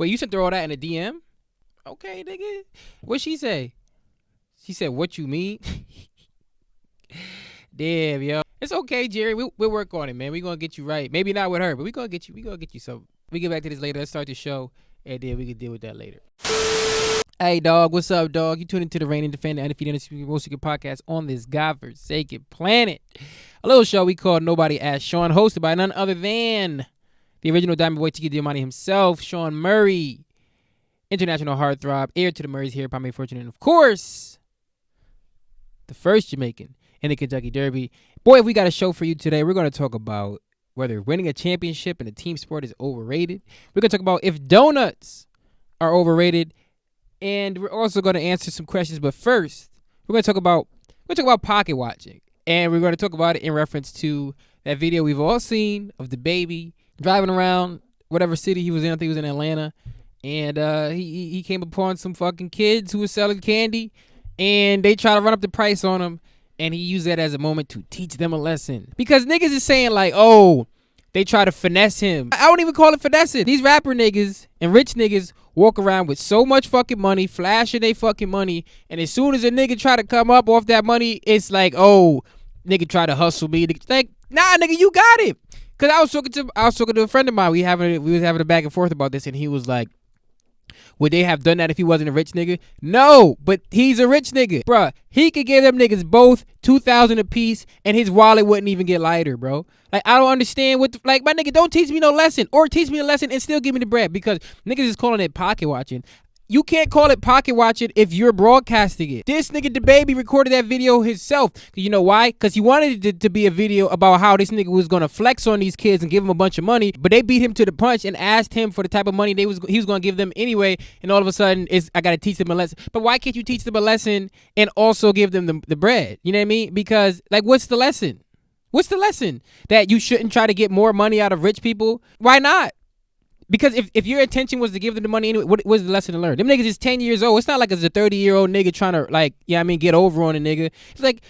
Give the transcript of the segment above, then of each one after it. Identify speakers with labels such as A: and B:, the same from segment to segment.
A: Wait, you sent her all that in a DM? Okay, nigga. What she say? She said, "What you mean?" Damn, yo. It's okay, Jerry. We'll work on it, man. We gonna get you right. Maybe not with her, but we gonna get you. We gonna get you some. We get back to this later. Let's start the show, and then we can deal with that later. Hey, dog. What's up, dog? You tuned into the Reigning Defender Undefeated Most Secret podcast on this godforsaken planet. A little show we call Nobody Asked Shawn, hosted by none other than the original Diamond Boy Tiki Diamante himself, Shawn Murray, international heartthrob, heir to the Murrays here, Pomade Fortune, and of course, the first Jamaican in the Kentucky Derby. Boy, if we got a show for you today, we're going to talk about whether winning a championship in a team sport is overrated. We're going to talk about if donuts are overrated, and we're also going to answer some questions. But first, we're going to talk about pocket watching, and we're going to talk about it in reference to that video we've all seen of DaBaby driving around whatever city he was in. I think he was in Atlanta, and he came upon some fucking kids who were selling candy, and they try to run up the price on him. And he used that as a moment to teach them a lesson. Because niggas is saying like, oh, they try to finesse him. I don't even call it finessing. These rapper niggas and rich niggas walk around with so much fucking money, flashing they fucking money. And as soon as a nigga try to come up off that money, it's like, oh, nigga try to hustle me. Like, nah, nigga, you got it. Because I was talking to a friend of mine. We was having a back and forth about this. And he was like, would they have done that if he wasn't a rich nigga? No, but he's a rich nigga. Bruh, he could give them niggas both $2,000 a piece and his wallet wouldn't even get lighter, bro. Like, I don't understand my nigga, don't teach me no lesson or teach me a lesson and still give me the bread because niggas is calling it pocket watching. You can't call it pocket watching if you're broadcasting it. This nigga DaBaby recorded that video himself. You know why? Because he wanted it to be a video about how this nigga was going to flex on these kids and give them a bunch of money. But they beat him to the punch and asked him for the type of money he was going to give them anyway. And all of a sudden, I got to teach them a lesson. But why can't you teach them a lesson and also give them the bread? You know what I mean? Because, like, what's the lesson? What's the lesson? That you shouldn't try to get more money out of rich people? Why not? Because if your intention was to give them the money anyway, what was the lesson to learn? Them niggas is 10 years old. It's not like it's a 30-year-old nigga trying to, like, get over on a nigga. It's like,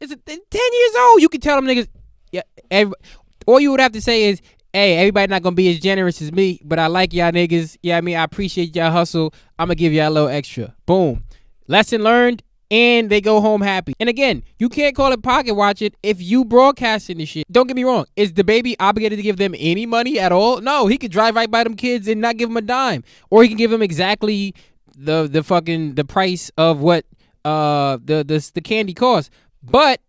A: it's 10 years old. You can tell them niggas, all you would have to say is, hey, everybody not going to be as generous as me, but I like y'all niggas. I appreciate y'all hustle. I'm going to give y'all a little extra. Boom. Lesson learned. And they go home happy. And again, you can't call it pocket watching if you broadcasting this shit. Don't get me wrong. Is DaBaby obligated to give them any money at all? No, he could drive right by them kids and not give them a dime. Or he can give them exactly the price of what the candy costs. But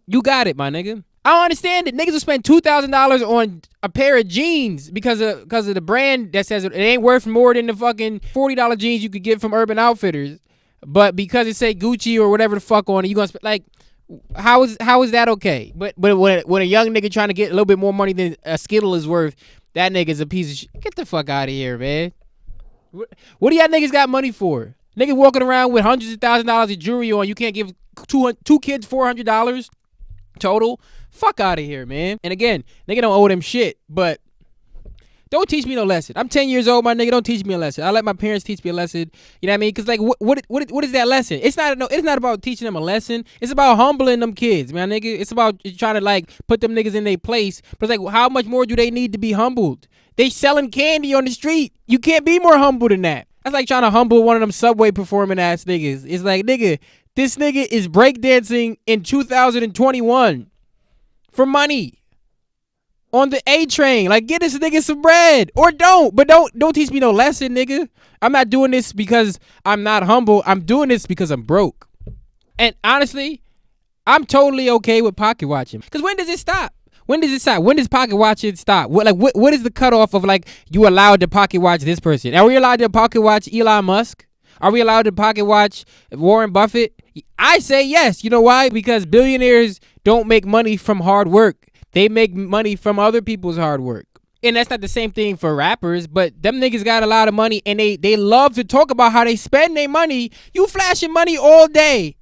A: you got it, my nigga. I don't understand it. Niggas will spend $2,000 on a pair of jeans because of the brand that says it ain't worth more than the fucking $40 jeans you could get from Urban Outfitters. But because it say Gucci or whatever the fuck on it, you gonna spend like, how is that okay? But when a young nigga trying to get a little bit more money than a Skittle is worth, that nigga's a piece of shit. Get the fuck out of here, man. What do y'all niggas got money for? Nigga walking around with hundreds of $1,000s of jewelry on. You can't give two kids $400 total. Fuck out of here, man. And again, nigga don't owe them shit, but don't teach me no lesson. I'm 10 years old, my nigga. Don't teach me a lesson. I let my parents teach me a lesson. You know what I mean? Because, like, what is that lesson? It's not about teaching them a lesson. It's about humbling them kids, man, nigga. It's about trying to, like, put them niggas in their place. But it's like, how much more do they need to be humbled? They selling candy on the street. You can't be more humble than that. That's like trying to humble one of them Subway performing ass niggas. It's like, nigga, this nigga is breakdancing in 2021 for money. On the A train, like, get this nigga some bread or don't, but don't teach me no lesson, nigga. I'm not doing this because I'm not humble. I'm doing this because I'm broke. And honestly, I'm totally okay with pocket watching. Because when does it stop? When does it stop? When does pocket watching stop? What is the cutoff of, like, you allowed to pocket watch this person? Are we allowed to pocket watch Elon Musk? Are we allowed to pocket watch Warren Buffett? I say yes. You know why? Because billionaires don't make money from hard work. They make money from other people's hard work. And that's not the same thing for rappers, but them niggas got a lot of money and they love to talk about how they spend their money. You flashing money all day,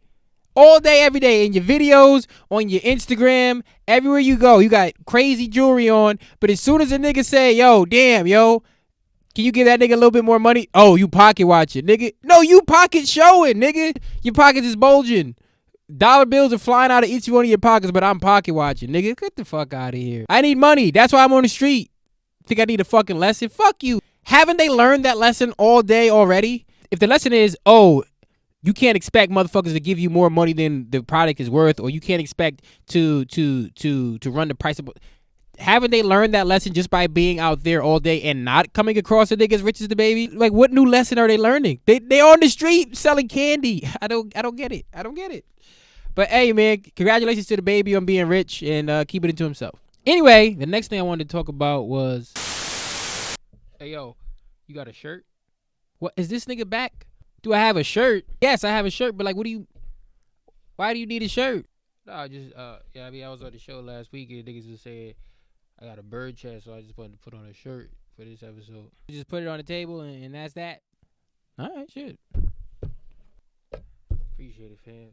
A: every day, in your videos, on your Instagram, everywhere you go. You got crazy jewelry on, but as soon as a nigga say, yo, damn, yo, can you give that nigga a little bit more money? Oh, you pocket watching, nigga. No, you pocket showing, nigga. Your pockets is bulging. Dollar bills are flying out of each one of your pockets, but I'm pocket watching, nigga. Get the fuck out of here. I need money. That's why I'm on the street. think I need a fucking lesson? Fuck you. Haven't they learned that lesson all day already? If the lesson is, oh, you can't expect motherfuckers to give you more money than the product is worth, or you can't expect to run the price of. Haven't they learned that lesson just by being out there all day and not coming across a nigga as rich as DaBaby? Like, what new lesson are they learning? They on the street selling candy. I don't get it. I don't get it. But hey, man, congratulations to DaBaby on being rich and keeping it to himself. Anyway, the next thing I wanted to talk about was, hey yo, you got a shirt? What is this nigga back? Do I have a shirt? Yes, I have a shirt, but like, why do you need a shirt? No, just yeah, I mean, I was on the show last week and niggas just said I got a bird chest, so I just wanted to put on a shirt for this episode. Just put it on the table and that's that. All right, shit. Appreciate it, fam.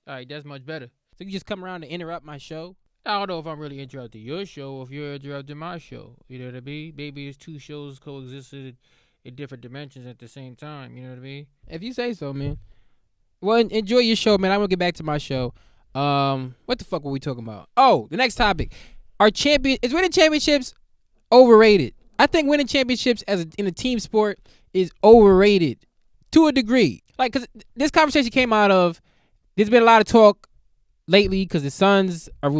A: All right, that's much better. So you just come around to interrupt my show. I don't know if I'm really interrupting your show or if you're interrupting my show. You know what I mean? Maybe it's two shows coexisted in different dimensions at the same time. You know what I mean? If you say so, man. Well, enjoy your show, man. I'm going to get back to my show. What the fuck were we talking about? Oh, the next topic. Is winning championships overrated? I think winning championships in a team sport is overrated to a degree. Like, because this conversation came out of, there's been a lot of talk lately because the Suns are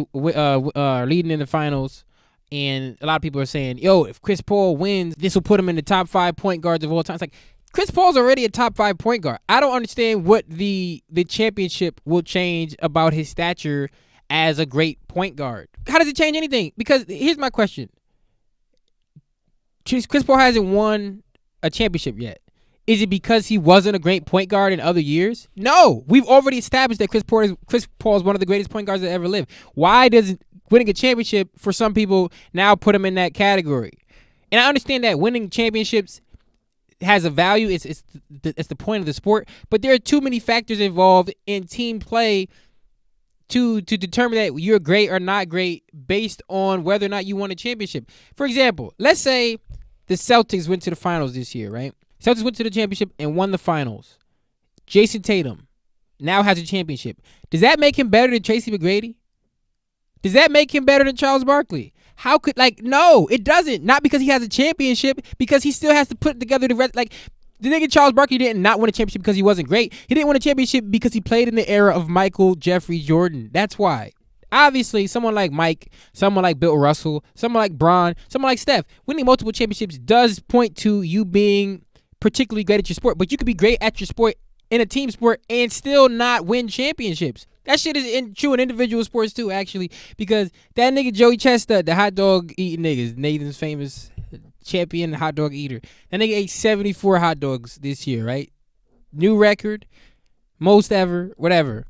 A: leading in the finals, and a lot of people are saying, yo, if Chris Paul wins, this will put him in the top 5 point guards of all time. It's like, Chris Paul's already a top 5 point guard. I don't understand what the championship will change about his stature as a great point guard. How does it change anything? Because here's my question. Chris Paul hasn't won a championship yet. Is it because he wasn't a great point guard in other years? No. We've already established that Chris Paul is one of the greatest point guards that ever lived. Why does winning a championship for some people now put him in that category? And I understand that winning championships has a value. It's the point of the sport. But there are too many factors involved in team play to determine that you're great or not great based on whether or not you won a championship. For example, let's say the Celtics went to the finals this year, right? Celtics went to the championship and won the finals. Jason Tatum now has a championship. Does that make him better than Tracy McGrady? Does that make him better than Charles Barkley? No, it doesn't. Not because he has a championship, because he still has to put together the rest. Like, the nigga Charles Barkley didn't not win a championship because he wasn't great. He didn't win a championship because he played in the era of Michael Jeffrey Jordan. That's why. Obviously, someone like Mike, someone like Bill Russell, someone like Bron, someone like Steph, winning multiple championships does point to you being particularly great at your sport. But you could be great at your sport in a team sport and still not win championships. That shit is true in individual sports too, actually, because that nigga Joey Chestnut, the hot dog eating niggas, Nathan's famous champion hot dog eater, that nigga ate 74 hot dogs this year, right? New record, most ever, whatever.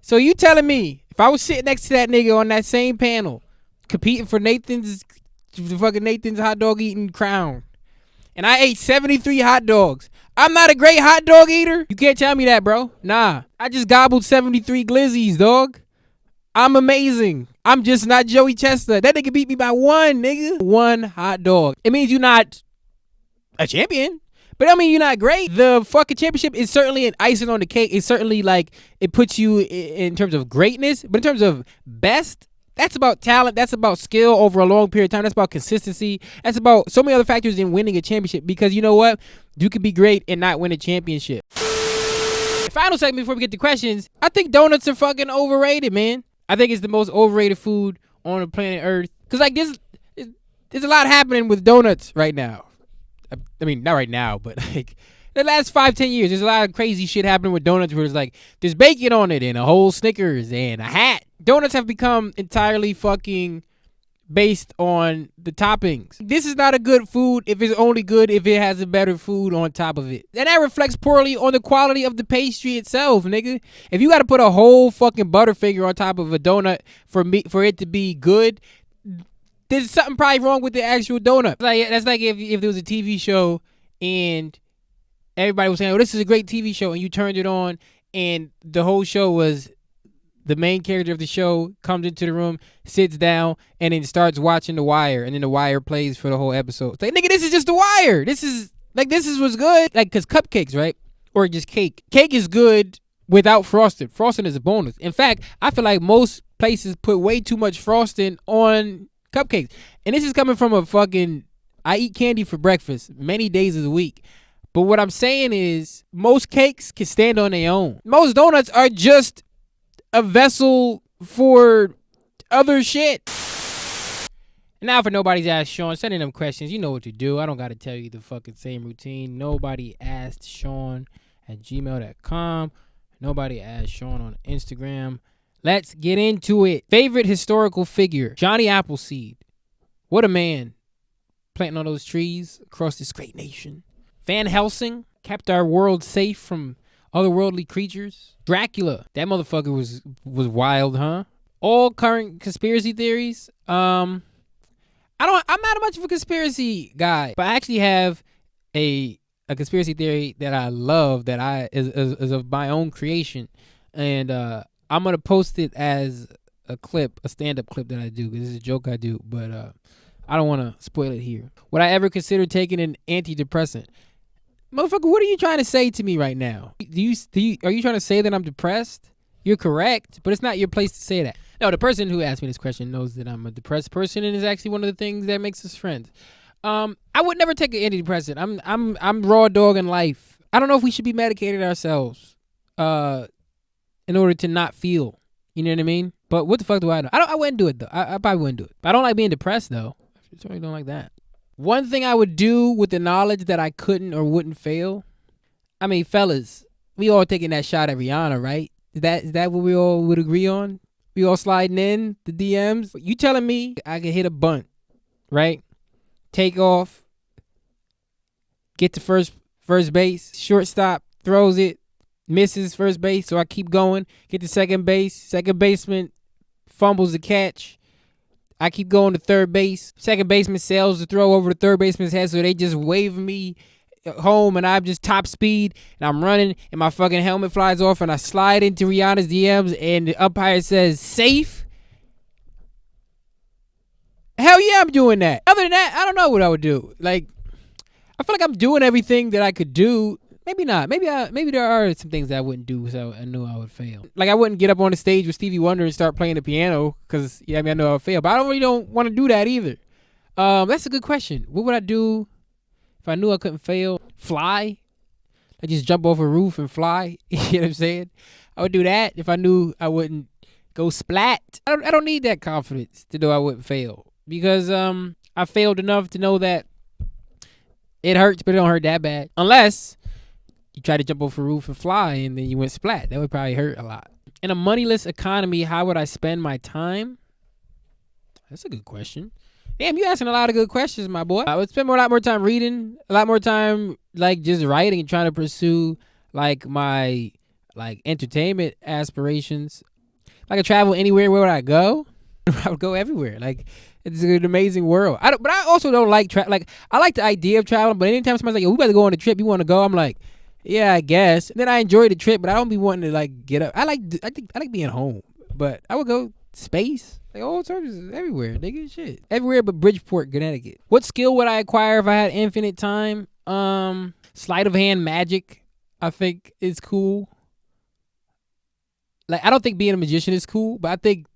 A: So you telling me if I was sitting next to that nigga on that same panel, competing for Nathan's hot dog eating crown, and I ate 73 hot dogs, I'm not a great hot dog eater? You can't tell me that, bro. Nah. I just gobbled 73 glizzies, dog. I'm amazing. I'm just not Joey Chestnut. That nigga beat me by one, nigga. One hot dog. It means you're not a champion. But I mean, you're not great. The fucking championship is certainly an icing on the cake. It's certainly like, it puts you in terms of greatness. But in terms of best, that's about talent. That's about skill over a long period of time. That's about consistency. That's about so many other factors in winning a championship. Because you know what? You could be great and not win a championship. Final segment before we get to questions. I think donuts are fucking overrated, man. I think it's the most overrated food on the planet Earth. Because like there's a lot happening with donuts right now. I mean, not right now, but like the last 5-10 years, there's a lot of crazy shit happening with donuts where it's like there's bacon on it and a whole Snickers and a hat. Donuts have become entirely fucking based on the toppings. This is not a good food if it's only good if it has a better food on top of it. And that reflects poorly on the quality of the pastry itself, nigga. If you got to put a whole fucking Butterfinger on top of a donut for it to be good, there's something probably wrong with the actual donut. Like that's like if there was a TV show and everybody was saying, "Oh, this is a great TV show," and you turned it on and the whole show was the main character of the show comes into the room, sits down, and then starts watching The Wire, and then The Wire plays for the whole episode. It's like, nigga, this is just The Wire. This is what's good. Like, because cupcakes, right? Or just cake. Cake is good without frosting. Frosting is a bonus. In fact, I feel like most places put way too much frosting on cupcakes. And this is coming from I eat candy for breakfast many days of the week. But what I'm saying is most cakes can stand on their own. Most donuts are just a vessel for other shit. Now for Nobody's Asked Shawn, sending them questions. You know what to do. I don't got to tell you the fucking same routine. Nobody asked Shawn at gmail.com. Nobody asked Shawn on Instagram. Let's get into it. Favorite historical figure, Johnny Appleseed. What a man. Planting all those trees across this great nation. Van Helsing kept our world safe from otherworldly creatures. Dracula, that motherfucker was wild, huh? All current conspiracy theories. I'm not much of a conspiracy guy, but I actually have a conspiracy theory that I love that is of my own creation, and I'm gonna post it as a stand-up clip that I do, because this is a joke I do, but I don't want to spoil it here. Would I ever consider taking an antidepressant? Motherfucker, what are you trying to say to me right now? Are you trying to say that I'm depressed? You're correct, but it's not your place to say that. No, the person who asked me this question knows that I'm a depressed person, and is actually one of the things that makes us friends. I would never take an antidepressant. I'm raw dog in life. I don't know if we should be medicated ourselves in order to not feel. You know what I mean? But what the fuck do I know? I wouldn't do it though. I probably wouldn't do it. But I don't like being depressed though. I certainly don't like that. One thing I would do with the knowledge that I couldn't or wouldn't fail. I mean, fellas, we all taking that shot at Rihanna, right? Is that what we all would agree on? We all sliding in the DMs. You telling me I can hit a bunt, right? Take off, get to first base, shortstop throws it, misses first base, so I keep going. Get to second base, second baseman fumbles the catch. I keep going to third base. Second baseman sails the throw over the third baseman's head, so they just wave me home, and I'm just top speed, and I'm running, and my fucking helmet flies off, and I slide into Rihanna's DMs, and the umpire says, safe. Hell yeah, I'm doing that. Other than that, I don't know what I would do. Like, I feel like I'm doing everything that I could do. Maybe not. Maybe there are some things that I wouldn't do, so I knew I would fail. Like, I wouldn't get up on the stage with Stevie Wonder and start playing the piano, because, I know I would fail. But I don't want to do that either. That's a good question. What would I do if I knew I couldn't fail? Fly? I just jump off a roof and fly? You know what I'm saying? I would do that if I knew I wouldn't go splat. I don't need that confidence to know I wouldn't fail. Because I failed enough to know that it hurts, but it don't hurt that bad. Unless you try to jump off a roof and fly, and then you went splat. That would probably hurt a lot. In a moneyless economy, how would I spend my time? That's a good question. Damn, you asking a lot of good questions, my boy. I would spend a lot more time reading, a lot more time like just writing and trying to pursue like my like entertainment aspirations. If I could travel anywhere, where would I go? I would go everywhere. Like, it's an amazing world. But I also don't like like, I like the idea of traveling, but anytime somebody's like, yo, we better go on a trip, you want to go? I'm like, yeah, I guess. And then I enjoy the trip, but I don't be wanting to like get up. I like being home, but I would go space, like all services everywhere, nigga, shit, everywhere but Bridgeport, Connecticut. What skill would I acquire if I had infinite time? Sleight of hand magic, I think is cool. Like, I don't think being a magician is cool, but I think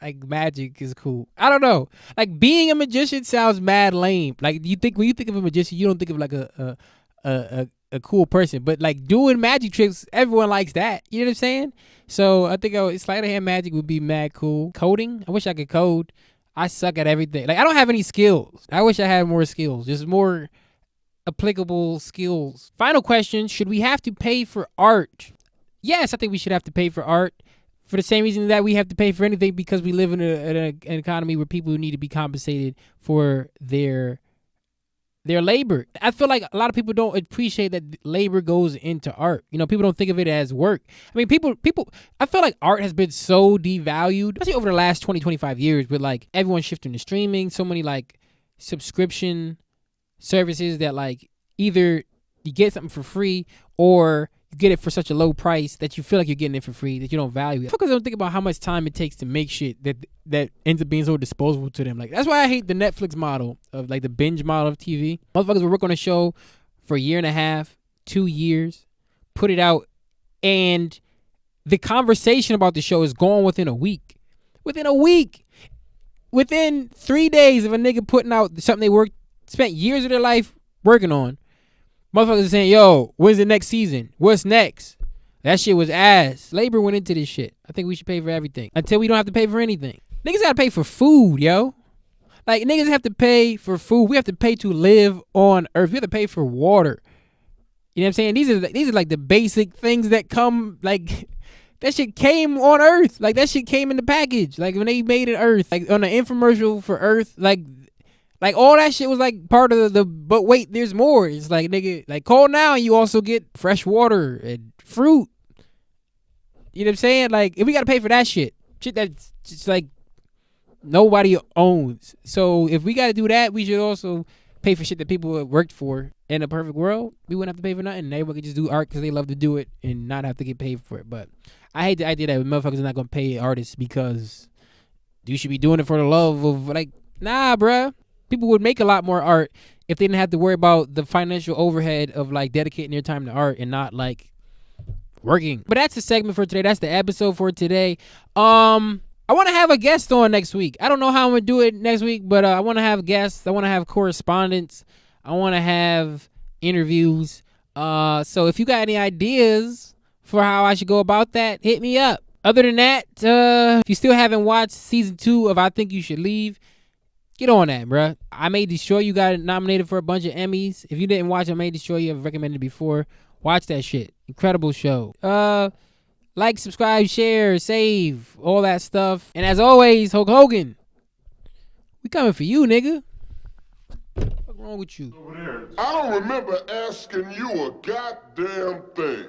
A: like magic is cool. I don't know. Like, being a magician sounds mad lame. Like, when you think of a magician, you don't think of like a cool person. But like doing magic tricks, everyone likes that. You know what I'm saying? So I think sleight of hand magic would be mad cool. Coding, I wish I could code. I suck at everything. Like, I don't have any skills. I wish I had more skills. Just more applicable skills. Final question: should we have to pay for art? Yes, I think we should have to pay for art. For the same reason that we have to pay for anything, because we live in an economy where people need to be compensated for their labor. I feel like a lot of people don't appreciate that labor goes into art. You know, people don't think of it as work. I mean, people, I feel like art has been so devalued, especially over the last 20, 25 years, with like everyone shifting to streaming, so many like subscription services that like either you get something for free or you get it for such a low price that you feel like you're getting it for free, that you don't value it. Because I don't think about how much time it takes to make shit that ends up being so disposable to them. Like, that's why I hate the Netflix model of like the binge model of TV. Motherfuckers will work on a show for a year and a half, 2 years, put it out, and the conversation about the show is gone within a week. Within a week. Within 3 days of a nigga putting out something they spent years of their life working on, motherfuckers are saying, yo, when's the next season? What's next? That shit was ass. Labor went into this shit. I think we should pay for everything until we don't have to pay for anything. Niggas gotta pay for food, yo. Like, niggas have to pay for food. We have to pay to live on Earth. We have to pay for water. You know what I'm saying? These are like the basic things that come, like, that shit came on Earth. Like, that shit came in the package. Like, when they made it Earth, like, on the infomercial for Earth, like all that shit was, like, part of but wait, there's more. It's like, nigga, like, call now and you also get fresh water and fruit. You know what I'm saying? Like, if we got to pay for that shit that's just, like, nobody owns. So, if we got to do that, we should also pay for shit that people have worked for. In a perfect world, we wouldn't have to pay for nothing. Everybody could just do art because they love to do it and not have to get paid for it. But I hate the idea that motherfuckers are not going to pay artists because you should be doing it for the love of, like, nah, bruh. People would make a lot more art if they didn't have to worry about the financial overhead of, like, dedicating their time to art and not, like, working. But that's the segment for today. That's the episode for today. I want to have a guest on next week. I don't know how I'm going to do it next week, but I want to have guests. I want to have correspondence. I want to have interviews. So if you got any ideas for how I should go about that, hit me up. Other than that, if you still haven't watched season 2 of I Think You Should Leave, get on that, bruh. I May Destroy You got nominated for a bunch of Emmys. If you didn't watch I May Destroy You, I've recommended it before. Watch that shit. Incredible show. Like, subscribe, share, save, all that stuff. And as always, Hulk Hogan, we coming for you, nigga. What's wrong with you?
B: I don't remember asking you a goddamn thing.